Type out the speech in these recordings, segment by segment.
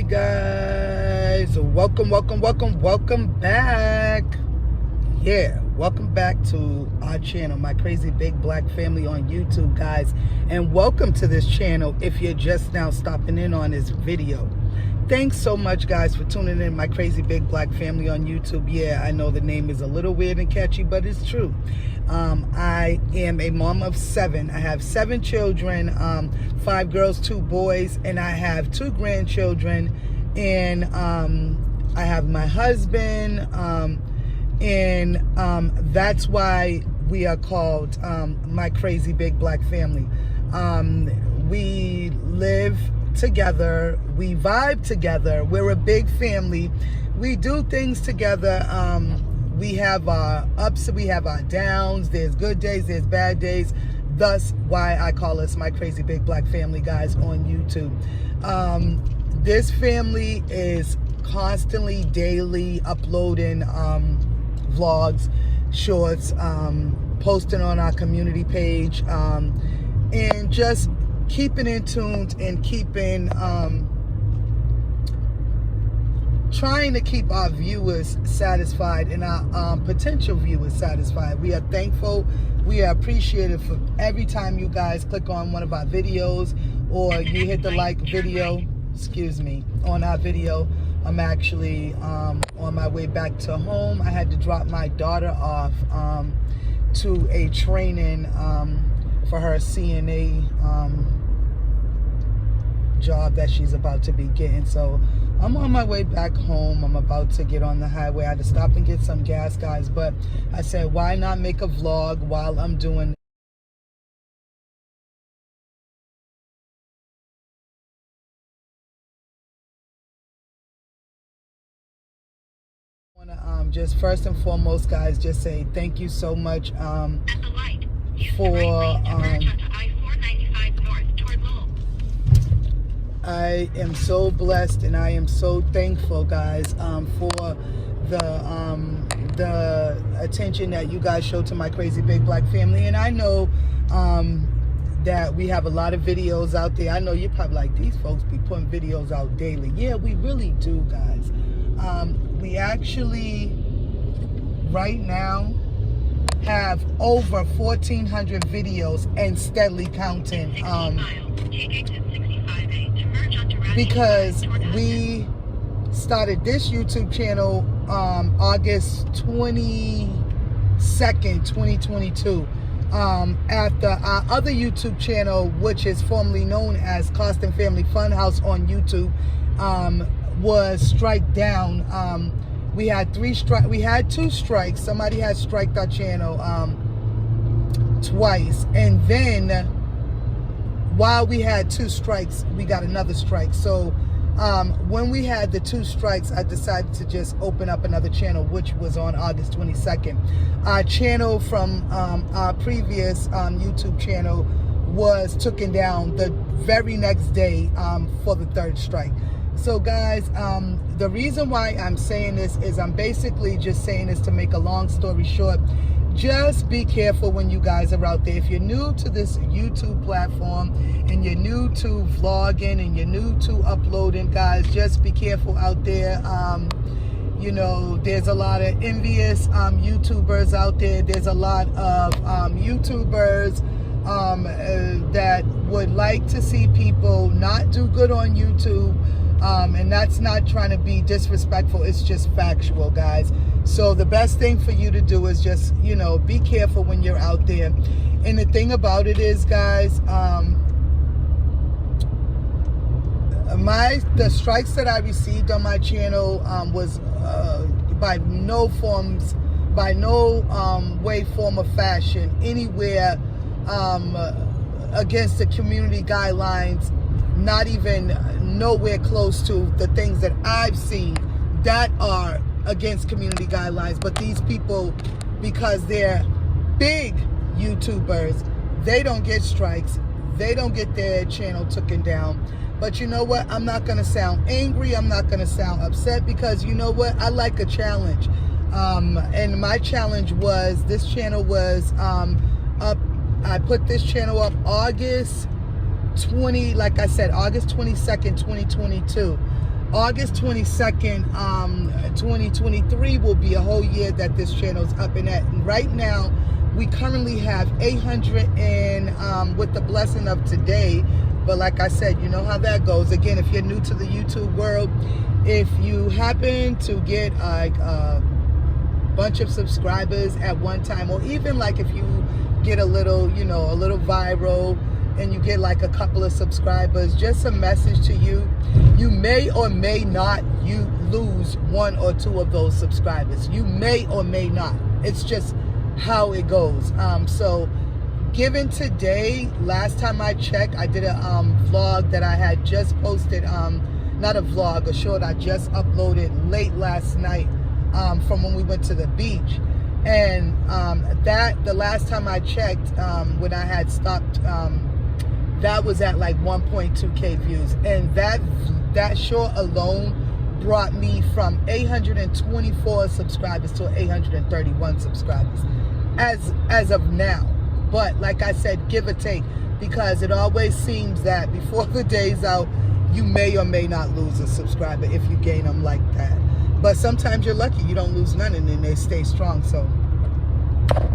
guys, welcome back. Welcome back to our channel, My Crazy Big Black Family on YouTube, guys, and welcome to this channel if you're just now stopping in on this video. Thanks so much, guys, for tuning in, My Crazy Big Black Family on YouTube. I know the name is a little weird and catchy, but it's true. I am a mom of 7. I have 7 children, 5 girls, 2 boys, and I have 2 grandchildren, and I have my husband, and that's why we are called My Crazy Big Black Family. We live together, we vibe together, we're a big family, we do things together. We have our ups, we have our downs, there's good days, there's bad days. Thus why I call us My Crazy Big Black Family, guys, on YouTube. This family is constantly, daily uploading vlogs, shorts, posting on our community page, and just keeping in tune and keeping trying to keep our viewers satisfied and our potential viewers satisfied. We are thankful, we are appreciative for every time you guys click on one of our videos or you hit the like video, on our video. I'm actually on my way back to home. I had to drop my daughter off to a training for her CNA job that she's about to be getting. So I'm on my way back home. I'm about to get on the highway. I had to stop and get some gas, guys, but I said, why not make a vlog while I'm doing just first and foremost, guys, just say thank you so much for I am so blessed and I am so thankful, guys, for the attention that you guys show to My Crazy Big Black Family. And I know that we have a lot of videos out there. I know you're probably like, these folks be putting videos out daily. Yeah, we really do, guys. We actually right now have over 1,400 videos and steadily counting, because we started this YouTube channel August 22nd, 2022, after our other YouTube channel, which is formerly known as Costin Family Funhouse on YouTube, was strike down. We had 2 strikes. Somebody had striked our channel twice, and then while we had 2 strikes, we got another strike. So when we had the 2 strikes, I decided to just open up another channel, which was on August 22nd. Our channel from our previous YouTube channel was taken down the very next day for the 3rd strike. So guys, the reason why I'm saying this is I'm basically just saying this to make a long story short. Just be careful when you guys are out there. If you're new to this YouTube platform and you're new to vlogging and you're new to uploading, guys, just be careful out there. You know, there's a lot of envious YouTubers out there. There's a lot of YouTubers that would like to see people not do good on YouTube. And that's not trying to be disrespectful, it's just factual, guys. So the best thing for you to do is just, you know, be careful when you're out there. And the thing about it is, guys, the strikes that I received on my channel was by no way, form, or fashion anywhere against the community guidelines. Not even nowhere close to the things that I've seen that are against community guidelines. But these people, because they're big YouTubers, they don't get strikes, they don't get their channel taken down. But you know what, I'm not going to sound angry, I'm not going to sound upset, because you know what, I like a challenge. And my challenge was, this channel was up, I put this channel up August 22nd, 2022. August 22nd, 2023 will be a whole year that this channel is up and at. And right now, we currently have 800 and with the blessing of today. But like I said, you know how that goes. Again, if you're new to the YouTube world, if you happen to get like a bunch of subscribers at one time, or even like if you get a little, you know, a little viral and you get like a couple of subscribers, just a message to you, you may or may not lose one or two of those subscribers. You may or may not. It's just how it goes. So given today, last time I checked, I did a vlog that I had just posted, not a vlog, a short I just uploaded late last night from when we went to the beach. And that, the last time I checked, when I had stopped, that was at like 1.2K views. And that short alone brought me from 824 subscribers to 831 subscribers as of now. But like I said, give or take, because it always seems that before the day's out, you may or may not lose a subscriber if you gain them like that. But sometimes you're lucky, you don't lose none and then they stay strong. So,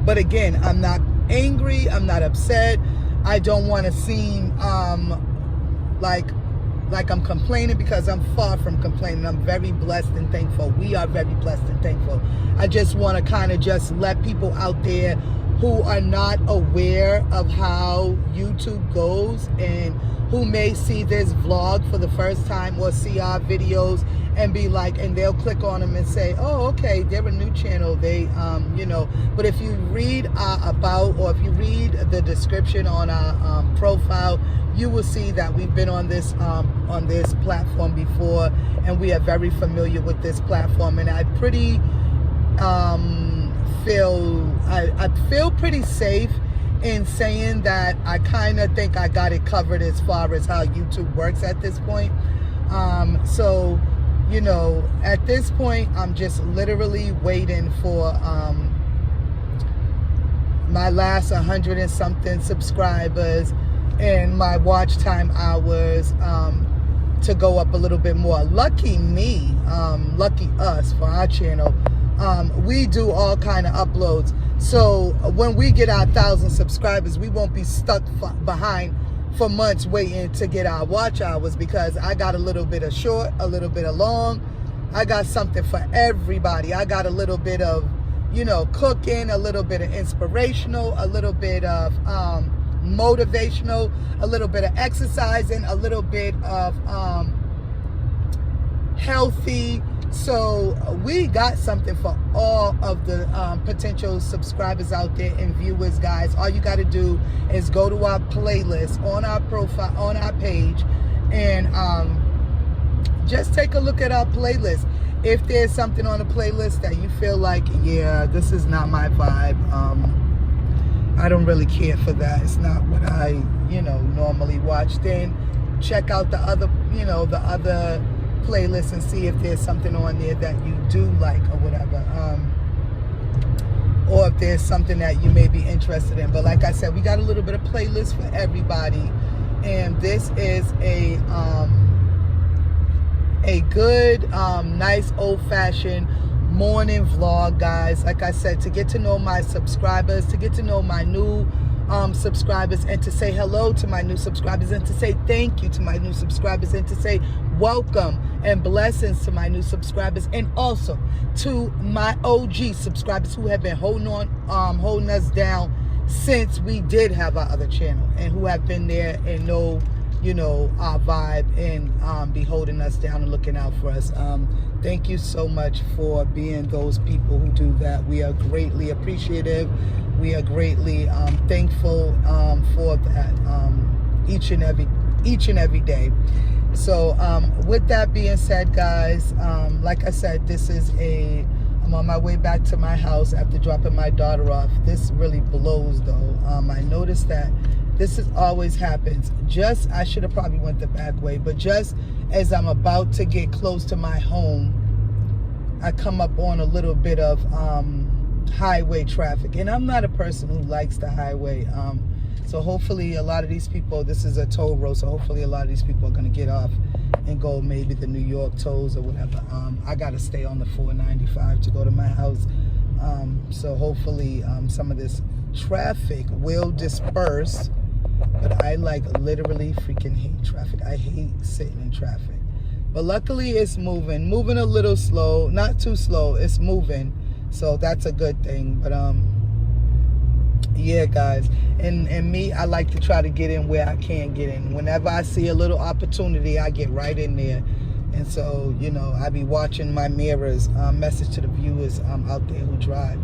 but again, I'm not angry, I'm not upset. I don't want to seem like I'm complaining, because I'm far from complaining. I'm very blessed and thankful. We are very blessed and thankful. I just want to kind of just let people out there who are not aware of how YouTube goes and who may see this vlog for the first time or see our videos and be like, and they'll click on them and say, oh, okay, they're a new channel. They, you know, but if you read our about, or if you read the description on our profile, you will see that we've been on this platform before, and we are very familiar with this platform. And I feel pretty safe in saying that I kind of think I got it covered as far as how YouTube works at this point. So, you know, at this point, I'm just literally waiting for my last 100 and something subscribers and my watch time hours to go up a little bit more. Lucky me, lucky us for our channel. We do all kind of uploads. So when we get our 1,000 subscribers, we won't be stuck behind for months waiting to get our watch hours, because I got a little bit of short, a little bit of long. I got something for everybody. I got a little bit of, you know, cooking, a little bit of inspirational, a little bit of motivational, a little bit of exercising, a little bit of healthy. So we got something for all of the potential subscribers out there and viewers, guys. All you got to do is go to our playlist on our profile, on our page, and just take a look at our playlist. If there's something on the playlist that you feel like, yeah, this is not my vibe, I don't really care for that, it's not what I, you know, normally watch, then check out the other, you know, the other playlist and see if there's something on there that you do like or whatever, or if there's something that you may be interested in. But like I said, we got a little bit of playlist for everybody, and this is a good nice old-fashioned morning vlog, guys. Like I said, to get to know my subscribers, to get to know my new subscribers, and to say hello to my new subscribers, and to say thank you to my new subscribers, and to say welcome and blessings to my new subscribers, and also to my OG subscribers who have been holding us down since we did have our other channel, and who have been there and know, you know, our vibe, and be holding us down and looking out for us. Thank you so much for being those people who do that. We are greatly appreciative. We are greatly thankful for that each and every day. So with that being said, guys, like I said, I'm on my way back to my house after dropping my daughter off. This really blows though. I noticed that this always happens. I should have probably went the back way, but just as I'm about to get close to my home, I come up on a little bit of highway traffic, and I'm not a person who likes the highway. So hopefully a lot of these people, this is a toll road, so hopefully a lot of these people are going to get off and go maybe the New York tolls or whatever. I gotta stay on the 495 to go to my house. So hopefully some of this traffic will disperse. But I like literally freaking hate traffic. I hate sitting in traffic. But luckily it's moving a little slow, not too slow. It's moving, so that's a good thing. But yeah, guys, and me, I like to try to get in where I can get in. Whenever I see a little opportunity, I get right in there. And so, you know, I be watching my mirrors. Message to the viewers out there who drive.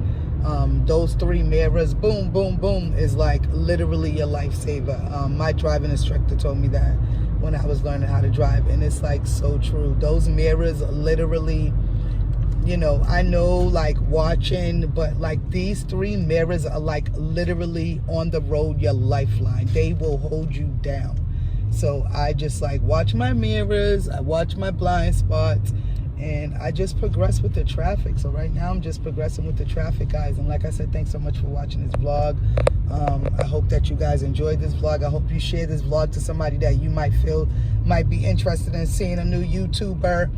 Those 3 mirrors, boom, boom, boom, is like literally your lifesaver. My driving instructor told me that when I was learning how to drive, and it's like so true. Those mirrors literally, you know, I know like watching, but like these 3 mirrors are like literally on the road, your lifeline. They will hold you down. So I just like watch my mirrors, I watch my blind spots, and I just progress with the traffic. So right now I'm just progressing with the traffic, guys. And like I said, thanks so much for watching this vlog. I hope that you guys enjoyed this vlog. I hope you share this vlog to somebody that you might feel might be interested in seeing a new YouTuber.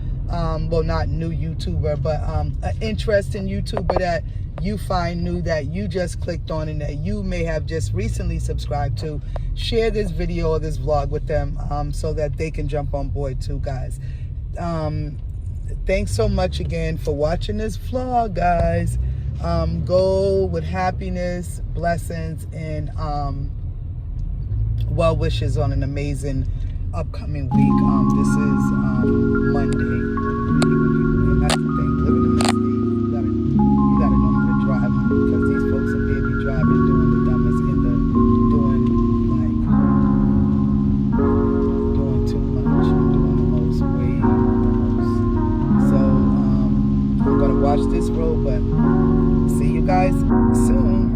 Well, not new YouTuber, but an interesting YouTuber that you find new, that you just clicked on and that you may have just recently subscribed to. Share this video or this vlog with them so that they can jump on board too, guys. Thanks so much again for watching this vlog, guys. Go with happiness, blessings, and well wishes on an amazing upcoming week. This is Monday. And that's the thing, living in this state, you gotta know how to drive, because these folks up here be driving, doing the dumbest and doing too much, doing the most, way the most. So I'm gonna watch this road, but see you guys soon.